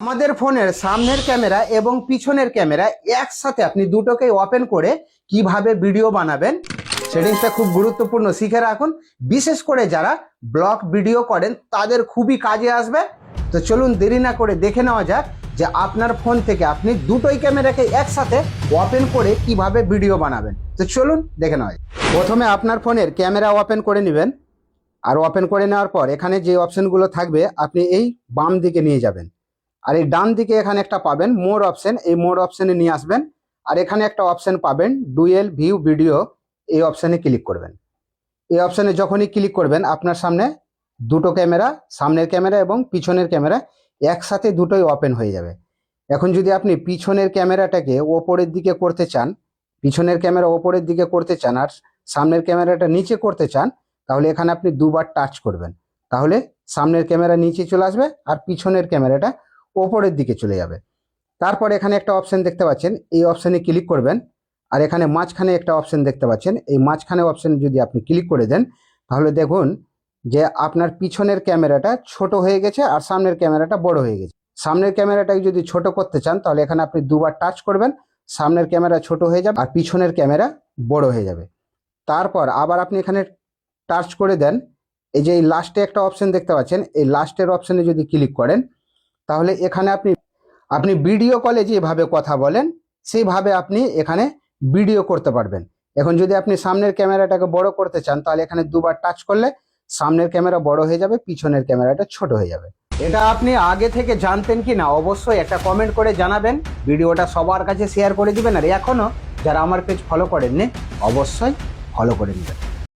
আমাদের ফোনের সামনের ক্যামেরা এবং পিছনের ক্যামেরা একসাথে আপনি দুটোকেই ওপেন করে কিভাবে ভিডিও বানাবেন সেটিংসটা খুব গুরুত্বপূর্ণ, শিখে রাখুন। বিশেষ করে যারা ব্লগ ভিডিও করেন তাদের খুবই কাজে আসবে। তো চলুন দেরি না করে দেখে নেওয়া যাক যে আপনার ফোন থেকে আপনি দুটোই ক্যামেরাকে একসাথে ওপেন করে কিভাবে ভিডিও বানাবেন। তো চলুন দেখে নেওয়া যাক। প্রথমে আপনার ফোনের ক্যামেরা ওপেন করে নেবেন, আর ওপেন করে নেওয়ার পর এখানে যে অপশনগুলো থাকবে আপনি এই বাম দিকে নিয়ে যাবেন, আর এই ডান দিকে এখানে একটা পাবেন মোর অপশন, এই মোর অপশনে নিয়ে আসবেন। আর এখানে একটা অপশন পাবেন ডুয়েল ভিউ ভিডিও, এই অপশনে ক্লিক করবেন। এই অপশনে যখনই ক্লিক করবেন আপনার সামনে দুটো ক্যামেরা, সামনের ক্যামেরা এবং পিছনের ক্যামেরা একসাথে দুটোই ওপেন হয়ে যাবে। এখন যদি আপনি পিছনের ক্যামেরাটাকে ওপরের দিকে করতে চান, পিছনের ক্যামেরা ওপরের দিকে করতে চান আর সামনের ক্যামেরাটা নিচে করতে চান, তাহলে এখানে আপনি দুবার টাচ করবেন, তাহলে সামনের ক্যামেরা নিচে চলে আসবে আর পিছনের ক্যামেরাটা ওপরের দিকে চলে যাবে। তারপর এখানে একটা অপশন দেখতে পাচ্ছেন, এই অপশনে ক্লিক করবেন। আর এখানে মাঝখানে একটা অপশন দেখতে পাচ্ছেন, এই মাঝখানে অপশন যদি আপনি ক্লিক করে দেন তাহলে দেখুন যে আপনার পিছনের ক্যামেরাটা ছোট হয়ে গেছে আর সামনের ক্যামেরাটা বড় হয়ে গেছে। সামনের ক্যামেরাটাকে যদি ছোট করতে চান তাহলে এখানে আপনি দুবার টাচ করবেন, সামনের ক্যামেরা ছোট হয়ে যাবে আর পিছনের ক্যামেরা বড় হয়ে যাবে। তারপর আবার আপনি এখানে টাচ করে দেন, এই যে এই লাস্টে একটা অপশন দেখতে পাচ্ছেন, এই লাস্টের অপশনে যদি ক্লিক করেন তাহলে এখানে আপনি ভিডিও কলে যেভাবে কথা বলেন সেইভাবে আপনি এখানে ভিডিও করতে পারবেন। এখন যদি আপনি সামনের ক্যামেরাটাকে বড় করতে চান তাহলে এখানে দুবার টাচ করলে সামনের ক্যামেরা বড় হয়ে যাবে, পিছনের ক্যামেরাটা ছোট হয়ে যাবে। এটা আপনি আগে থেকে জানতেন কি না অবশ্যই একটা কমেন্ট করে জানাবেন, ভিডিওটা সবার কাছে শেয়ার করে দিবেন। আর এখনো যারা আমার পেজ ফলো করেননি অবশ্যই ফলো করে নেবেন।